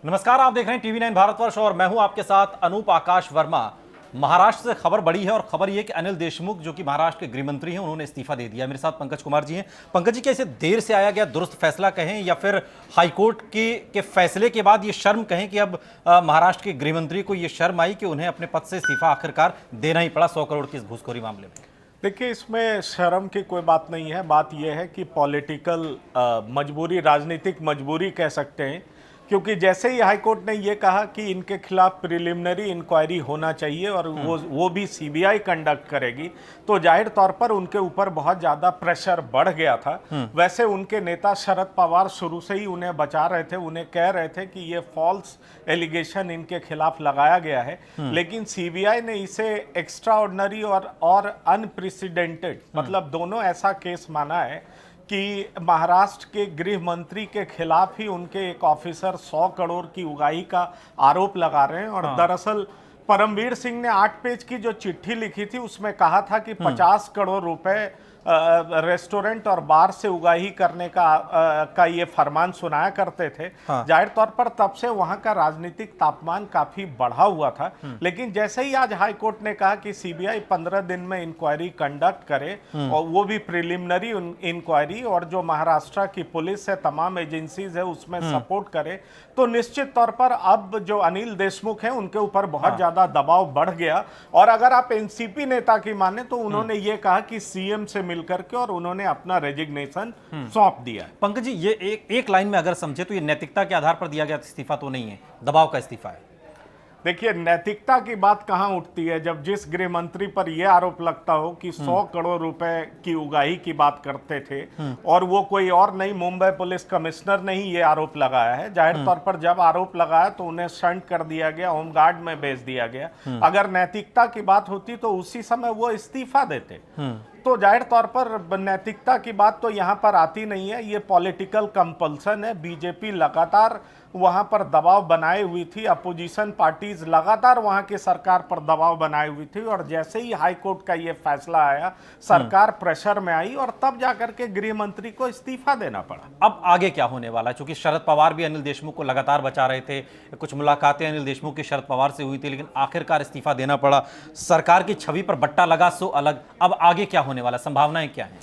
नमस्कार, आप देख रहे हैं टीवी9 भारतवर्ष और मैं हूं आपके साथ अनूप आकाश वर्मा। महाराष्ट्र से खबर बड़ी है और खबर यह कि अनिल देशमुख जो कि महाराष्ट्र के गृह मंत्री हैं उन्होंने इस्तीफा दे दिया। मेरे साथ पंकज कुमार जी हैं। पंकज जी, क्या इसे देर से आया गया दुरुस्त फैसला कहें या फिर हाईकोर्ट के फैसले के बाद ये शर्म कहें कि अब महाराष्ट्र के गृह मंत्री को ये शर्म आई कि उन्हें अपने पद से इस्तीफा आखिरकार देना ही पड़ा 100 करोड़ की इस घूसखोरी मामले में? देखिए, इसमें शर्म की कोई बात नहीं है। बात यह है कि पॉलिटिकल मजबूरी, राजनीतिक मजबूरी कह सकते हैं, क्योंकि जैसे ही हाईकोर्ट ने ये कहा कि इनके खिलाफ प्रिलिमिनरी इंक्वायरी होना चाहिए और वो भी सीबीआई कंडक्ट करेगी, तो जाहिर तौर पर उनके ऊपर बहुत ज़्यादा प्रेशर बढ़ गया था। वैसे उनके नेता शरद पवार शुरू से ही उन्हें बचा रहे थे, उन्हें कह रहे थे कि ये फॉल्स एलिगेशन इनके खिलाफ लगाया गया है, लेकिन सीबीआई ने इसे एक्स्ट्राऑर्डिनरी और अनप्रेसिडेंटेड, मतलब दोनों ऐसा केस माना है कि महाराष्ट्र के गृह मंत्री के खिलाफ ही उनके एक ऑफिसर 100 करोड़ की उगाही का आरोप लगा रहे हैं। और दरअसल परमवीर सिंह ने 8 पेज की जो चिट्ठी लिखी थी उसमें कहा था कि 50 करोड़ रुपए रेस्टोरेंट और बार से उगाही करने का ये फरमान सुनाया करते थे। जाहिर तौर पर तब से वहां का राजनीतिक तापमान काफी बढ़ा हुआ था, लेकिन जैसे ही आज हाई कोर्ट ने कहा कि सीबीआई 15 दिन में इंक्वायरी कंडक्ट करे और वो भी प्रिलिमिनरी इंक्वायरी, और जो महाराष्ट्र की पुलिस है, तमाम एजेंसीज है, उसमें सपोर्ट करे, तो निश्चित तौर पर अब जो अनिल देशमुख हैं उनके ऊपर बहुत ज्यादा दबाव बढ़ गया। और अगर आप एनसीपी नेता की माने तो उन्होंने ये कहा कि सीएम से मिलकर के और उन्होंने अपना रेजिग्नेशन सौंप दिया। पंकज जी, ये एक लाइन में अगर समझे तो ये नैतिकता के आधार पर दिया गया इस्तीफा तो नहीं है, दबाव का इस्तीफा है। देखिए, नैतिकता की बात कहां उठती है जब जिस गृह मंत्री पर यह आरोप लगता हो कि 100 करोड़ रुपए की उगाही की बात करते थे और वो कोई और नहीं, मुंबई पुलिस कमिश्नर ने ही ये आरोप लगाया है। जाहिर तौर पर जब आरोप लगाया तो उन्हें शंट कर दिया गया, होमगार्ड में भेज दिया गया। अगर नैतिकता की बात होती तो उसी समय वो इस्तीफा देते। तो जाहिर तौर पर नैतिकता की बात तो यहाँ पर आती नहीं है, ये पॉलिटिकल कंपल्सन है। बीजेपी लगातार वहां पर दबाव बनाए हुई थी, अपोजिशन पार्टीज लगातार वहां की सरकार पर दबाव बनाए हुई थी, और जैसे ही हाई कोर्ट का ये फैसला आया सरकार प्रेशर में आई और तब जाकर के गृह मंत्री को इस्तीफा देना पड़ा। अब आगे क्या होने वाला है? क्योंकि शरद पवार भी अनिल देशमुख को लगातार बचा रहे थे, कुछ मुलाकातें अनिल देशमुख की शरद पवार से हुई थी, लेकिन आखिरकार इस्तीफा देना पड़ा। सरकार की छवि पर बट्टा लगा सो अलग। अब आगे क्या होने वाला, संभावनाएं क्या हैं?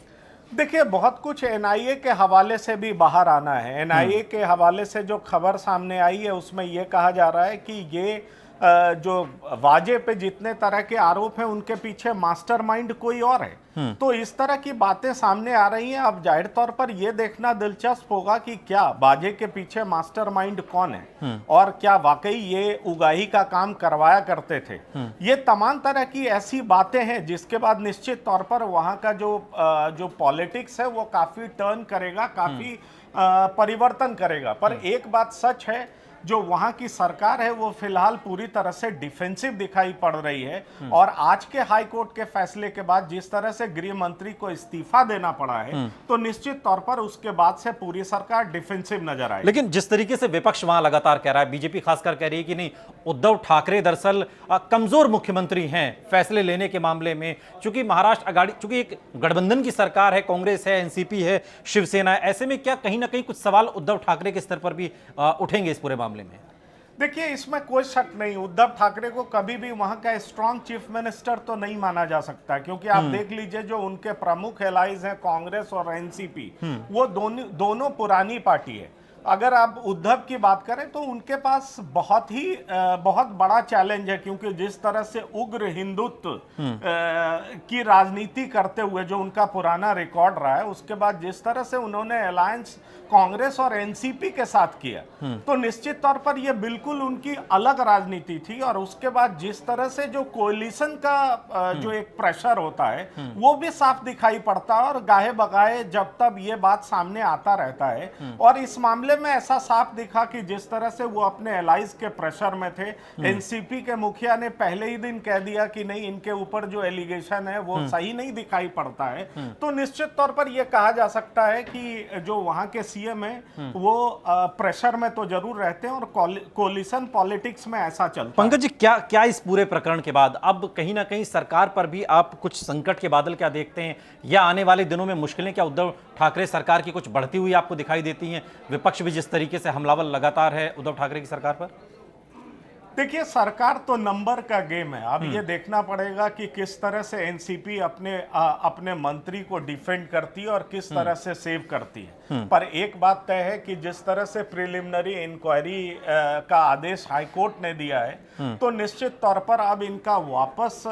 देखिए, बहुत कुछ एनआईए के हवाले से भी बाहर आना है। एनआईए के हवाले से जो खबर सामने आई है उसमें यह कहा जा रहा है कि ये जो वाजे पे जितने तरह के आरोप हैं उनके पीछे मास्टरमाइंड कोई और है। तो इस तरह की बातें सामने आ रही हैं। अब जाहिर तौर पर यह देखना दिलचस्प होगा कि क्या वाजे के पीछे मास्टरमाइंड कौन है और क्या वाकई ये उगाही का काम करवाया करते थे। ये तमाम तरह की ऐसी बातें हैं जिसके बाद निश्चित तौर पर वहां का जो पॉलिटिक्स है वो काफी टर्न करेगा, काफी परिवर्तन करेगा। पर एक बात सच है, जो वहां की सरकार है वो फिलहाल पूरी तरह से डिफेंसिव दिखाई पड़ रही है। और आज के हाई कोर्ट के फैसले के बाद जिस तरह से गृह मंत्री को इस्तीफा देना पड़ा है, तो निश्चित तौर पर उसके बाद से पूरी सरकार डिफेंसिव नजर आएगी। लेकिन जिस तरीके से विपक्ष वहां लगातार कह रहा है, बीजेपी खासकर कह रही है कि नहीं, उद्धव ठाकरे दरअसल कमजोर मुख्यमंत्री हैं फैसले लेने के मामले में, चूंकि महाराष्ट्र अगाड़ी, चूंकि एक गठबंधन की सरकार है, कांग्रेस है, एनसीपी है, शिवसेना है, ऐसे में क्या कहीं ना कहीं कुछ सवाल उद्धव ठाकरे के स्तर पर भी उठेंगे इस पूरे मामले में? देखिए, इसमें कोई शक नहीं, उद्धव ठाकरे को कभी भी वहां का स्ट्रांग चीफ मिनिस्टर तो नहीं माना जा सकता, क्योंकि आप देख लीजिए जो उनके प्रमुख एलाइज हैं कांग्रेस और एनसीपी, वो दोनों पुरानी पार्टी है। अगर आप उद्धव की बात करें तो उनके पास बहुत बड़ा चैलेंज है, क्योंकि जिस तरह से उग्र हिंदुत्व की राजनीति करते हुए जो उनका पुराना रिकॉर्ड रहा है, उसके बाद जिस तरह से उन्होंने अलायंस कांग्रेस और एनसीपी के साथ किया, तो निश्चित तौर पर यह बिल्कुल उनकी अलग राजनीति थी। और उसके बाद जिस तरह से जो कोलिशन का जो एक प्रेशर होता है वो भी साफ दिखाई पड़ता है, और गाहे बगाए जब तब ये बात सामने आता रहता है। और इस मामले में ऐसा साफ दिखा कि जिस तरह से वो अपने एलाइज के प्रेशर में थे, एनसीपी के मुखिया ने पहले ही दिन कह दिया कि नहीं, इनके ऊपर जो एलिगेशन है वो सही नहीं दिखाई पड़ता है। तो निश्चित तौर पर यह कहा जा सकता है कि जो वहां के सीएम है वो प्रेशर में तो जरूर रहते हैं, और कोलिशन पॉलिटिक्स में ऐसा चलता है। पंकज जी, क्या इस पूरे प्रकरण के बाद अब कहीं ना कहीं सरकार पर भी आप कुछ संकट के बादल क्या देखते हैं, या आने वाले दिनों में मुश्किलें क्या उद्धव ठाकरे सरकार की कुछ बढ़ती हुई आपको दिखाई देती हैं? विपक्ष भी जिस तरीके से हमलावर लगातार है उद्धव ठाकरे की सरकार पर? देखिए, सरकार तो नंबर का गेम है। अब ये देखना पड़ेगा कि किस तरह से एनसीपी अपने मंत्री को डिफेंड करती है और किस तरह से सेव करती है। पर एक बात तय है कि जिस तरह से प्रिलिमिनरी इंक्वायरी का आदेश हाईकोर्ट ने दिया है, तो निश्चित तौर पर अब इनका वापस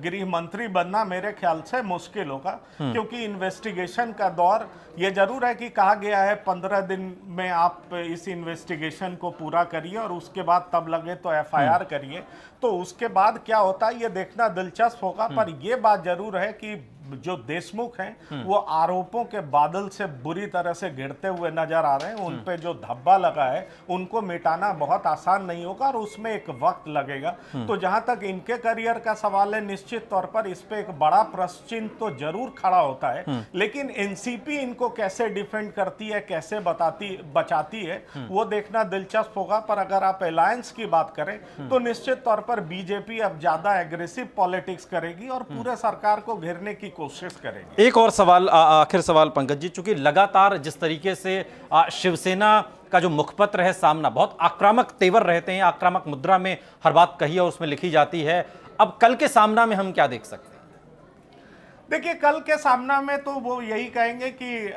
गृह मंत्री बनना मेरे ख्याल से मुश्किल होगा, क्योंकि इन्वेस्टिगेशन का दौर, ये जरूर है कि कहा गया है 15 दिन में आप इस इन्वेस्टिगेशन को पूरा करिए और उसके बाद तब लगे तो एफआईआर करिए। तो उसके बाद क्या होता है ये देखना दिलचस्प होगा। पर यह बात जरूर है कि जो देशमुख हैं वो आरोपों के बादल से बुरी तरह से गिरते हुए नजर आ रहे हैं। उन पे जो धब्बा लगा है उनको मिटाना बहुत आसान नहीं होगा और उसमें एक वक्त लगेगा। तो जहां तक इनके करियर का सवाल है, निश्चित तौर पर इस पे एक बड़ा प्रश्न चिन्ह तो जरूर खड़ा होता है, लेकिन एनसीपी इनको कैसे डिफेंड करती है, कैसे बचाती है, वो देखना दिलचस्प होगा। पर अगर आप अलायंस की बात करें तो निश्चित तौर पर बीजेपी अब ज्यादा एग्रेसिव पॉलिटिक्स करेगी और पूरे सरकार को घेरने की कोशिश करेंगे। एक और सवाल, आखिर सवाल पंकज जी, चूंकि लगातार जिस तरीके से शिवसेना का जो मुखपत्र है सामना, बहुत आक्रामक तेवर रहते हैं, आक्रामक मुद्रा में हर बात कही और उसमें लिखी जाती है, अब कल के सामना में हम क्या देख सकते हैं? देखिए, कल के सामना में तो वो यही कहेंगे कि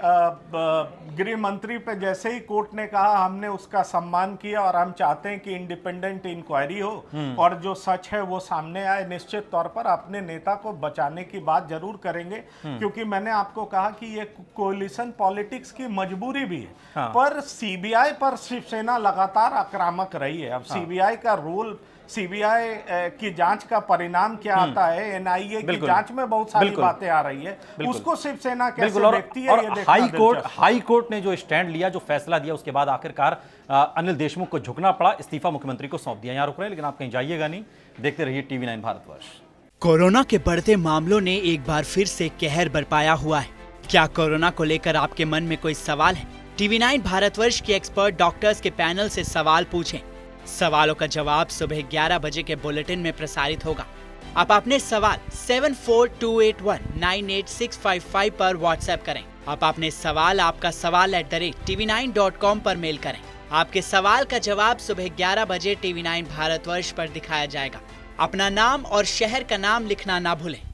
गृह मंत्री पे जैसे ही कोर्ट ने कहा हमने उसका सम्मान किया और हम चाहते हैं कि इंडिपेंडेंट इंक्वायरी हो और जो सच है वो सामने आए। निश्चित तौर पर अपने नेता को बचाने की बात जरूर करेंगे, क्योंकि मैंने आपको कहा कि ये कोलिशन पॉलिटिक्स की मजबूरी भी है। हाँ। पर सीबीआई पर शिवसेना लगातार आक्रामक रही है। अब सीबीआई का रोल, सीबीआई की जांच का परिणाम क्या आता है, एनआईए की जांच में बहुत सारी बातें आ रही है, उसको शिवसेना कैसे देखती है, ये देखना हाई कोर्ट ने जो स्टैंड लिया, जो फैसला दिया, उसके बाद आखिरकार अनिल देशमुख को झुकना पड़ा, इस्तीफा मुख्यमंत्री को सौंप दिया। यहां रुक रहे हैं, लेकिन आप कहीं जाइएगा नहीं, देखते रहिए टीवी9 भारतवर्ष। कोरोना के बढ़ते मामलों ने एक बार फिर से कहर बरपाया हुआ है। क्या कोरोना को लेकर आपके मन में कोई सवाल है? टीवी9 भारतवर्ष के एक्सपर्ट डॉक्टर्स के पैनल से सवाल पूछें। सवालों का जवाब सुबह 11 बजे के बुलेटिन में प्रसारित होगा। आप अपने सवाल 7428198655 पर व्हाट्सएप करें। आप अपने सवाल आपका सवाल @tv9.com पर मेल करें। आपके सवाल का जवाब सुबह 11 बजे टीवी9 भारतवर्ष पर दिखाया जाएगा। अपना नाम और शहर का नाम लिखना ना भूलें।